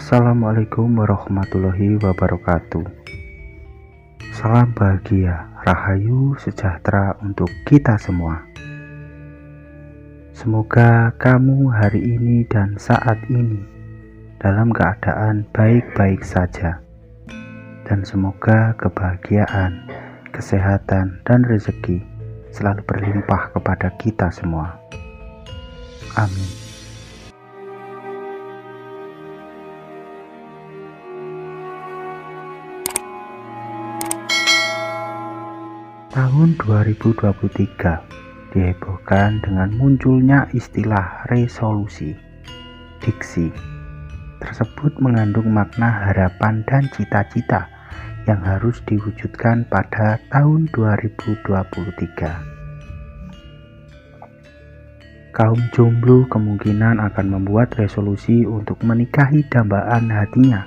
Assalamualaikum warahmatullahi wabarakatuh. Salam bahagia, rahayu, sejahtera untuk kita semua. Semoga kamu hari ini dan saat ini dalam keadaan baik-baik saja. Dan semoga kebahagiaan, kesehatan, dan rezeki selalu berlimpah kepada kita semua. Amin. Tahun 2023 dihebohkan dengan munculnya istilah resolusi. Diksi tersebut mengandung makna harapan dan cita-cita yang harus diwujudkan pada tahun 2023. Kaum jomblo kemungkinan akan membuat resolusi untuk menikahi dambaan hatinya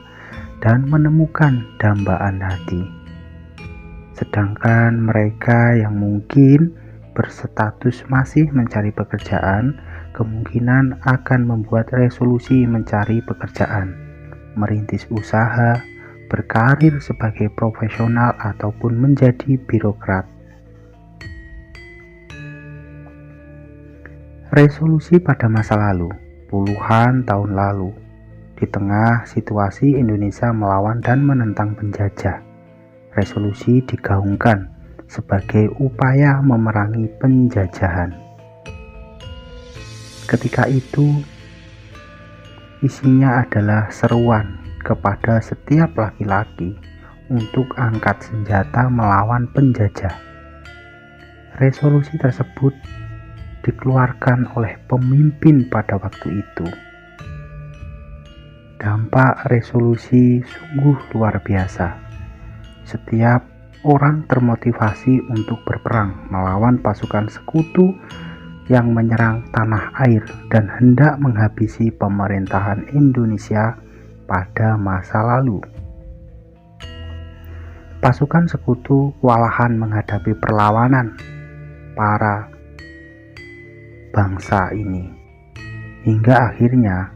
dan menemukan dambaan hati. Sedangkan mereka yang mungkin berstatus masih mencari pekerjaan, kemungkinan akan membuat resolusi mencari pekerjaan, merintis usaha, berkarir sebagai profesional ataupun menjadi birokrat. Resolusi pada masa lalu, puluhan tahun lalu, di tengah situasi Indonesia melawan dan menentang penjajah, resolusi digaungkan sebagai upaya memerangi penjajahan. Ketika itu, isinya adalah seruan kepada setiap laki-laki untuk angkat senjata melawan penjajah. Resolusi tersebut dikeluarkan oleh pemimpin pada waktu itu. Dampak resolusi sungguh luar biasa. Setiap orang termotivasi untuk berperang melawan pasukan sekutu yang menyerang tanah air dan hendak menghabisi pemerintahan Indonesia pada masa lalu. Pasukan sekutu kewalahan menghadapi perlawanan para bangsa ini, hingga akhirnya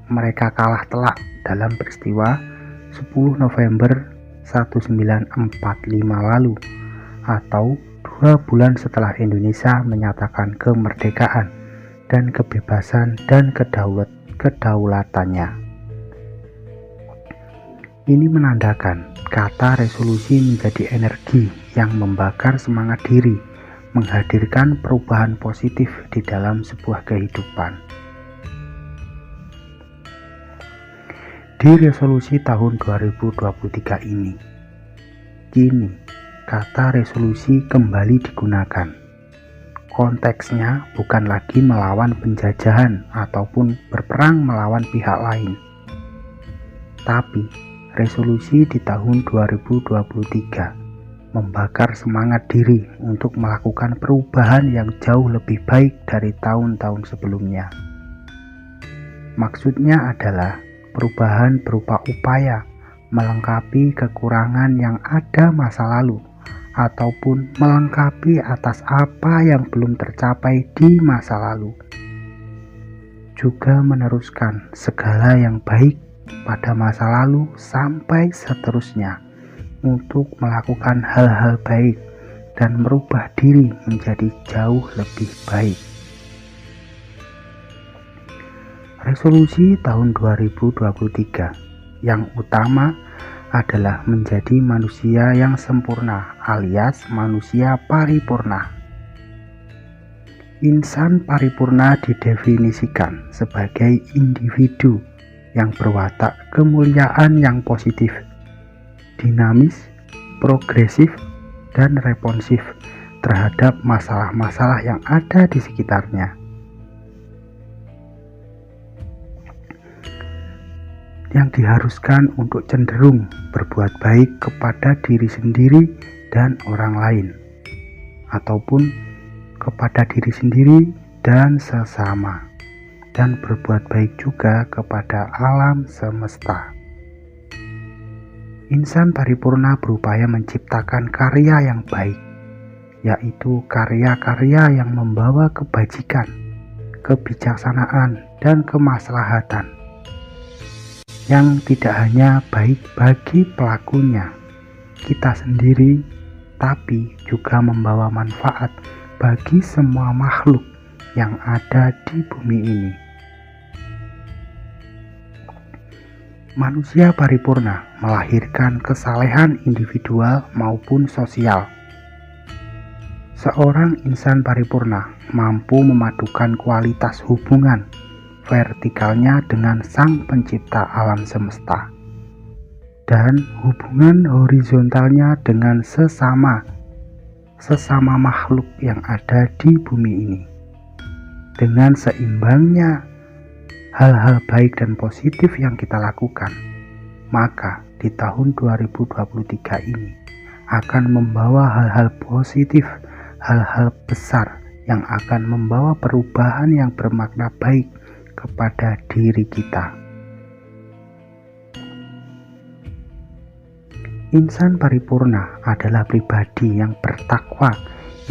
mereka kalah telak dalam peristiwa 10 November 1945 lalu, atau 2 bulan setelah Indonesia menyatakan kemerdekaan dan kebebasan dan kedaulatannya. Ini menandakan kata resolusi menjadi energi yang membakar semangat diri, menghadirkan perubahan positif di dalam sebuah kehidupan. Di resolusi tahun 2023 ini, kini kata resolusi kembali digunakan. Konteksnya bukan lagi melawan penjajahan ataupun berperang melawan pihak lain. Tapi resolusi di tahun 2023 membakar semangat diri untuk melakukan perubahan yang jauh lebih baik dari tahun-tahun sebelumnya. Maksudnya adalah perubahan berupa upaya melengkapi kekurangan yang ada masa lalu ataupun melengkapi atas apa yang belum tercapai di masa lalu. Juga meneruskan segala yang baik pada masa lalu sampai seterusnya untuk melakukan hal-hal baik dan merubah diri menjadi jauh lebih baik. Resolusi tahun 2023 yang utama adalah menjadi manusia yang sempurna alias manusia paripurna. Insan paripurna didefinisikan sebagai individu yang berwatak kemuliaan yang positif, dinamis, progresif, dan responsif terhadap masalah-masalah yang ada di sekitarnya. Yang diharuskan untuk cenderung berbuat baik kepada diri sendiri dan orang lain, ataupun kepada diri sendiri dan sesama, dan berbuat baik juga kepada alam semesta. Insan paripurna berupaya menciptakan karya yang baik, yaitu karya-karya yang membawa kebajikan, kebijaksanaan, dan kemaslahatan, yang tidak hanya baik bagi pelakunya, kita sendiri, tapi juga membawa manfaat bagi semua makhluk yang ada di bumi ini. Manusia paripurna melahirkan kesalehan individual maupun sosial. Seorang insan paripurna mampu memadukan kualitas hubungan vertikalnya dengan Sang Pencipta alam semesta dan hubungan horizontalnya dengan sesama makhluk yang ada di bumi ini. Dengan seimbangnya hal-hal baik dan positif yang kita lakukan, maka di tahun 2023 ini akan membawa hal-hal positif, hal-hal besar yang akan membawa perubahan yang bermakna baik kepada diri kita. Insan paripurna adalah pribadi yang bertakwa,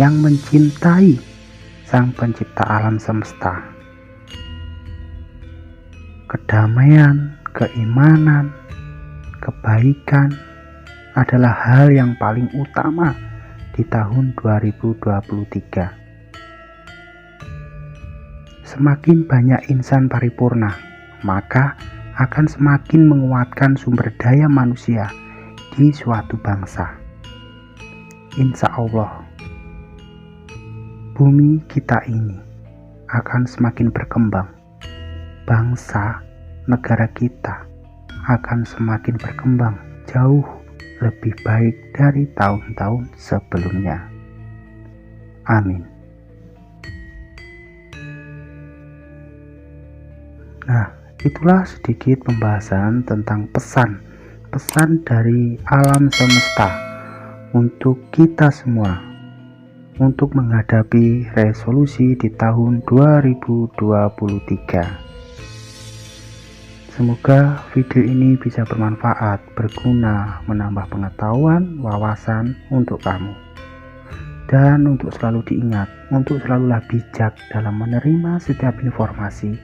yang mencintai Sang Pencipta alam semesta. Kedamaian, keimanan, kebaikan adalah hal yang paling utama di tahun 2023. Semakin banyak insan paripurna, maka akan semakin menguatkan sumber daya manusia di suatu bangsa. Insya Allah, bumi kita ini akan semakin berkembang. Bangsa, negara kita akan semakin berkembang jauh lebih baik dari tahun-tahun sebelumnya. Amin. Nah, itulah sedikit pembahasan tentang pesan dari alam semesta untuk kita semua untuk menghadapi resolusi di tahun 2023. Semoga video ini bisa bermanfaat, berguna, menambah pengetahuan, wawasan untuk kamu. Dan untuk selalu diingat, untuk selalulah bijak dalam menerima setiap informasi,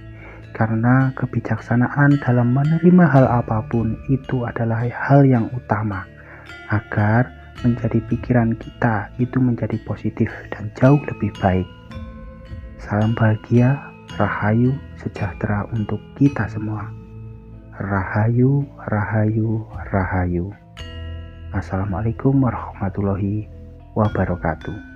karena kebijaksanaan dalam menerima hal apapun itu adalah hal yang utama, agar menjadi pikiran kita itu menjadi positif dan jauh lebih baik. Salam bahagia, rahayu, sejahtera untuk kita semua. Rahayu, rahayu, rahayu. Assalamualaikum warahmatullahi wabarakatuh.